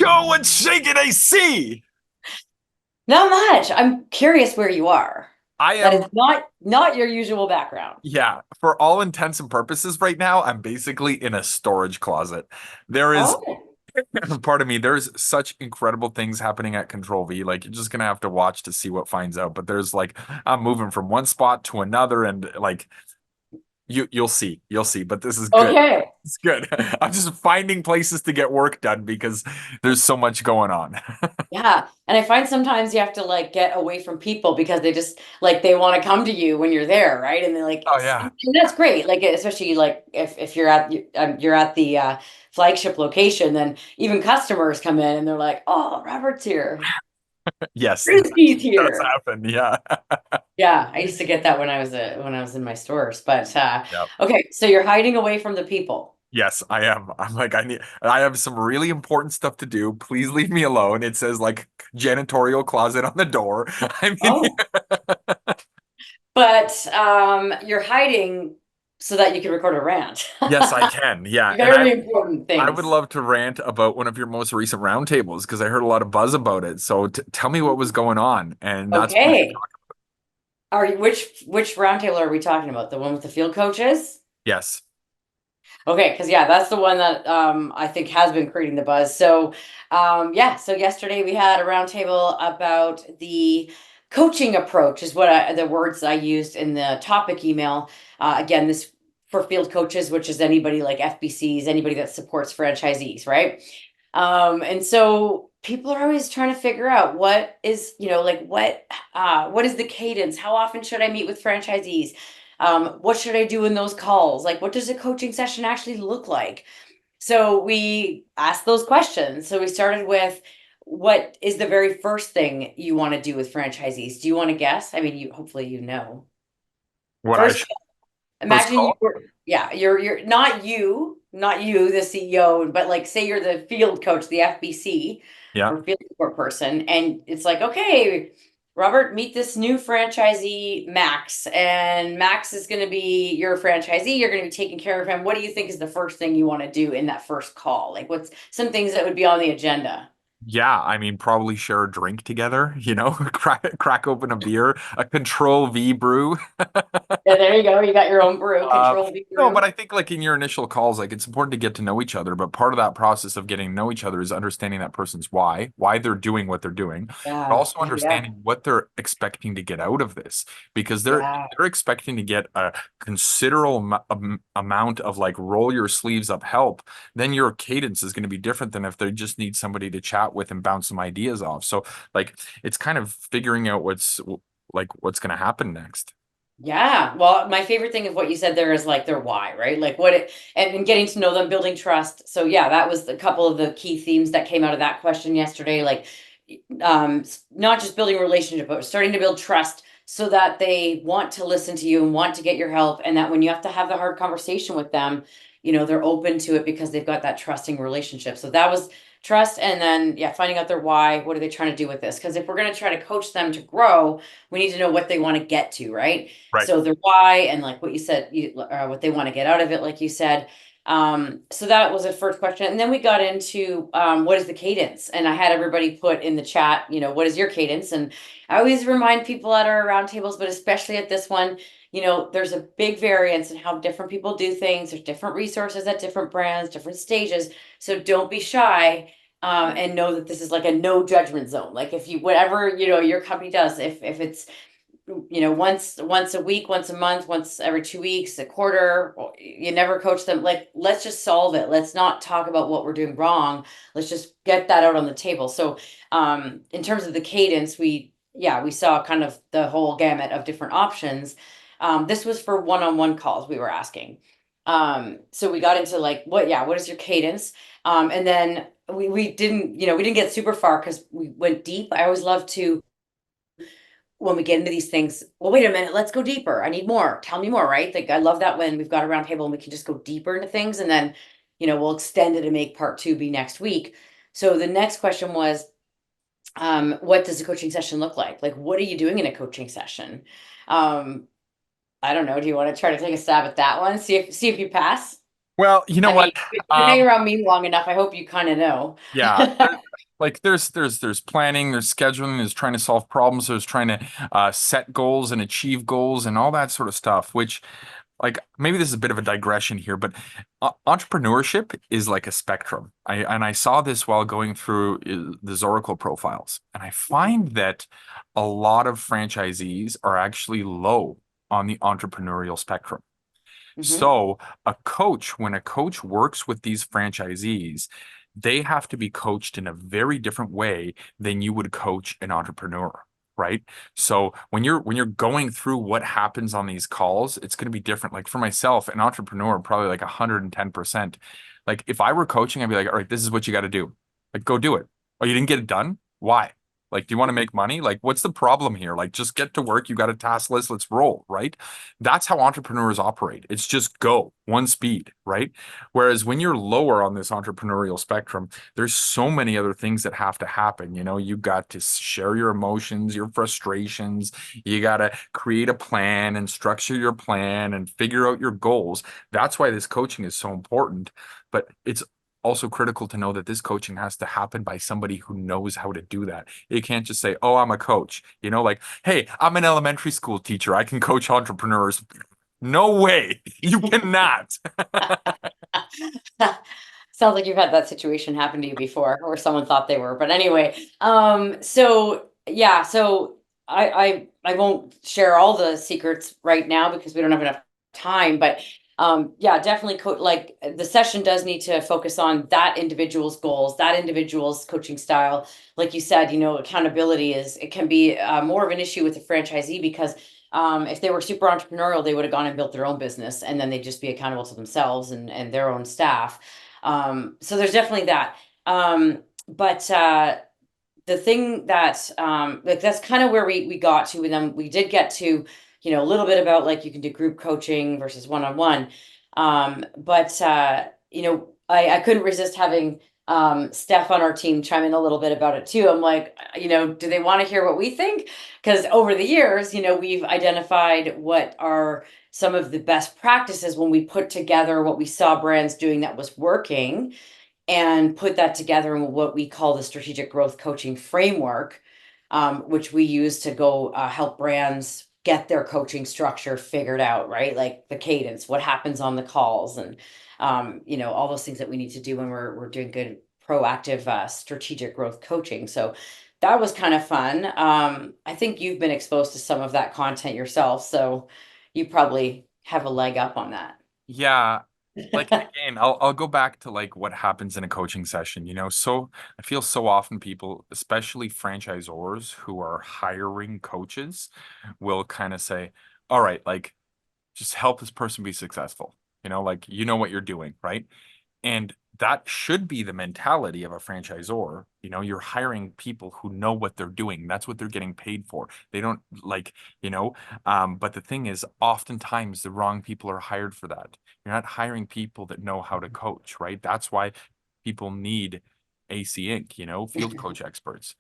Yo, what's shaking AC? Not much. I'm curious where you are. I That is am, not your usual background. yeah, for all intents and purposes right now, I'm basically in a storage closet. There is Oh, part of me, there's such incredible things happening at Control V. Like, you're just gonna have to watch to see what finds out. But there's like, I'm moving from one spot to another, and like, you'll see. But this is good. okay. It's good. I'm just finding places to get work done because there's so much going on. Yeah. And I find sometimes you have to like get away from people because they just like they want to come to you when you're there, right? And they're like, Oh yeah. and that's great. Like especially like if you're at the flagship location, then even customers come in and they're like, "Oh, Robert's here. Yes, that Bruski's does here." happen. Yeah. Yeah, I used to get that when I was in my stores. But Yeah. okay, so you're hiding away from the people. Yes, I am. I'm like, I have some really important stuff to do. Please leave me alone. It says like janitorial closet on the door. I mean, Oh. But you're hiding so that you can record a rant. yes, I can. Yeah. And Very important I would things. love to rant about one of your most recent roundtables because I heard a lot of buzz about it. So t tell me what was going on. And that's what we should Okay. talk. Are you which roundtable are we talking about? The one with the field coaches? Yes. Okay, because yeah, that's the one that I think has been creating the buzz. So yeah, so yesterday we had a roundtable about the coaching approach, is the words I used in the topic email. Again, this for field coaches, which is anybody like FBCs, anybody that supports franchisees, right? And so people are always trying to figure out what is, like what is the cadence? How often should I meet with franchisees? What should I do in those calls? Like, what does a coaching session actually look like? So we asked those questions. So we started with what is the very first thing you want to do with franchisees? Do you want to guess? I mean, you hopefully you know. What I First, should first imagine you call? were, yeah, you're not you, the CEO, but like say you're the field coach, the FBC Yeah. or field support person, and it's like, okay, Robert, meet this new franchisee, Max, and Max is going to be your franchisee. You're going to be taking care of him. What do you think is the first thing you want to do in that first call? Like, what's some things that would be on the agenda? Yeah, I mean, probably share a drink together, crack open a beer, a Control V brew. Yeah, there you go. You got your own brew, Uh, control the no, but brew. I think like in your initial calls, like it's important to get to know each other. But part of that process of getting to know each other is understanding that person's why they're doing what they're doing, but Yeah, also yeah, understanding what they're expecting to get out of this. Because yeah. they're expecting to get a considerable amount of like roll your sleeves up help, then your cadence is going to be different than if they just need somebody to chat with and bounce some ideas off. So like it's kind of figuring out what's going to happen next. Yeah. Well, my favorite thing of what you said there is like their why, right? Like what it and getting to know them, building trust. So yeah, that was a couple of the key themes that came out of that question yesterday. Like not just building a relationship, but starting to build trust so that they want to listen to you and want to get your help. And that when you have to have the hard conversation with them, they're open to it because they've got that trusting relationship. So that was trust. And then, yeah, finding out their why. What are they trying to do with this? Because if we're going to try to coach them to grow, we need to know what they want to get to, right? Right. So their why and like what you said, what they want to get out of it, like you said. So that was the first question. And then we got into what is the cadence? And I had everybody put in the chat, what is your cadence? And I always remind people at our roundtables, but especially at this one, there's a big variance in how different people do things. There's different resources at different brands, different stages. So don't be shy. And know that this is like a no judgment zone. Like if you whatever your company does, if it's once a week, once a month, once every 2 weeks, a quarter, you never coach them. Like, let's just solve it. Let's not talk about what we're doing wrong. Let's just get that out on the table. So, in terms of the cadence, we saw kind of the whole gamut of different options. This was for one-on-one calls we were asking. So we got into like, what is your cadence? And then we didn't get super far because we went deep. I always love to when we get into these things, well, wait a minute, let's go deeper. I need more. Tell me more, right? Like I love that when we've got a round table and we can just go deeper into things and then, we'll extend it and make part two be next week. So the next question was, what does a coaching session look like? Like, what are you doing in a coaching session? Um, I don't know. Do you want to try to take a stab at that one? See if you pass. Well, you know I mean, what? you've been hanging around me long enough. I hope you kind of know. Yeah, Like there's planning, there's scheduling, there's trying to solve problems, there's trying to set goals and achieve goals and all that sort of stuff, which like maybe this is a bit of a digression here, but entrepreneurship is like a spectrum. I saw this while going through the Zoracle profiles, and I find that a lot of franchisees are actually low on the entrepreneurial spectrum. Mhm. So when a coach works with these franchisees, they have to be coached in a very different way than you would coach an entrepreneur, right? So when you're going through what happens on these calls, it's going to be different. Like for myself, an entrepreneur, probably like 110%. Like if I were coaching, I'd be like, all right, this is what you got to do. Like go do it. Oh, you didn't get it done? Why? Like, do you want to make money? Like, what's the problem here? Like, just get to work. You got a task list. Let's roll, right? That's how entrepreneurs operate. It's just go, one speed, right? Whereas when you're lower on this entrepreneurial spectrum, there's so many other things that have to happen. You know, you got to share your emotions, your frustrations. You got to create a plan and structure your plan and figure out your goals. That's why this coaching is so important. But it's also critical to know that this coaching has to happen by somebody who knows how to do that. You can't just say, "Oh, I'm a coach." You know, like, "Hey, I'm an elementary school teacher. I can coach entrepreneurs." No way. You cannot. Sounds like you've had that situation happen to you before, or someone thought they were. But anyway, so yeah, so I won't share all the secrets right now because we don't have enough time. But yeah, definitely like the session does need to focus on that individual's goals, that individual's coaching style. Like you said, accountability it can be more of an issue with the franchisee because if they were super entrepreneurial, they would have gone and built their own business, and then they'd just be accountable to themselves and their own staff. So there's definitely that. But the thing that like that's kind of where we got to, and then we did get to, a little bit about like you can do group coaching versus one-on-one. But I couldn't resist having Steph on our team chime in a little bit about it too. I'm like, do they want to hear what we think? Because over the years, we've identified what are some of the best practices when we put together what we saw brands doing that was working and put that together in what we call the strategic growth coaching framework, which we use to go help brands get their coaching structure figured out, right? Like the cadence, what happens on the calls, and all those things that we need to do when we're doing good proactive strategic growth coaching. So that was kind of fun. I think you've been exposed to some of that content yourself, so you probably have a leg up on that. Yeah. Like again, I'll go back to like what happens in a coaching session, you know. So I feel so often people, especially franchisors who are hiring coaches, will kind of say, "All right, like just help this person be successful." You know, like you know what you're doing, right? And that should be the mentality of a franchisor. You know, you're hiring people who know what they're doing. That's what they're getting paid for. They don't like, but the thing is, oftentimes the wrong people are hired for that. You're not hiring people that know how to coach, right? That's why people need AC Inc., field coach experts.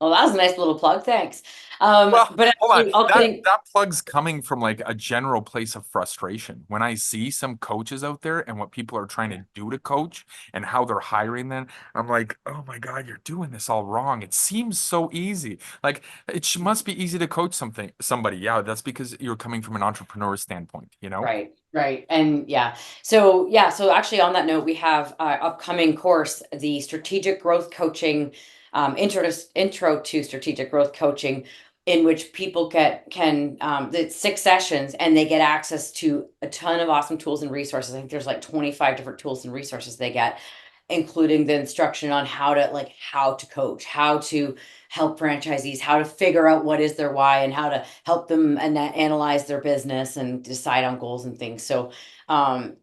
Well, that was a nice little plug. Thanks. Well, But hold on. actually, all That kidding, that plug's coming from like a general place of frustration. When I see some coaches out there and what people are trying to do to coach and how they're hiring them, I'm like, oh my God, you're doing this all wrong. It seems so easy. Like must be easy to coach somebody. Yeah, that's because you're coming from an entrepreneur standpoint, you know? right, right, and so actually, on that note, we have upcoming course, the strategic growth coaching, intro to strategic growth coaching, in which people can it's 6 sessions, and they get access to a ton of awesome tools and resources. I think there's like 25 different tools and resources they get, including the instruction on how to coach, how to help franchisees, how to figure out what is their why, and how to help them analyze their business and decide on goals and things. So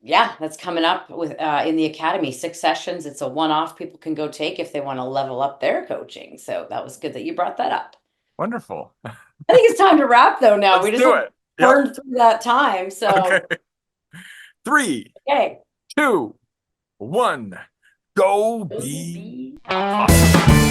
yeah, that's coming up with in the academy, 6 sessions. It's a one-off people can go take if they want to level up their coaching. So that was good that you brought that up. Wonderful. I think it's time to wrap though now. Let's We just do like it. Yep. burned through that time. Okay. So Three, okay. 2, 1. Go Go be be awesome.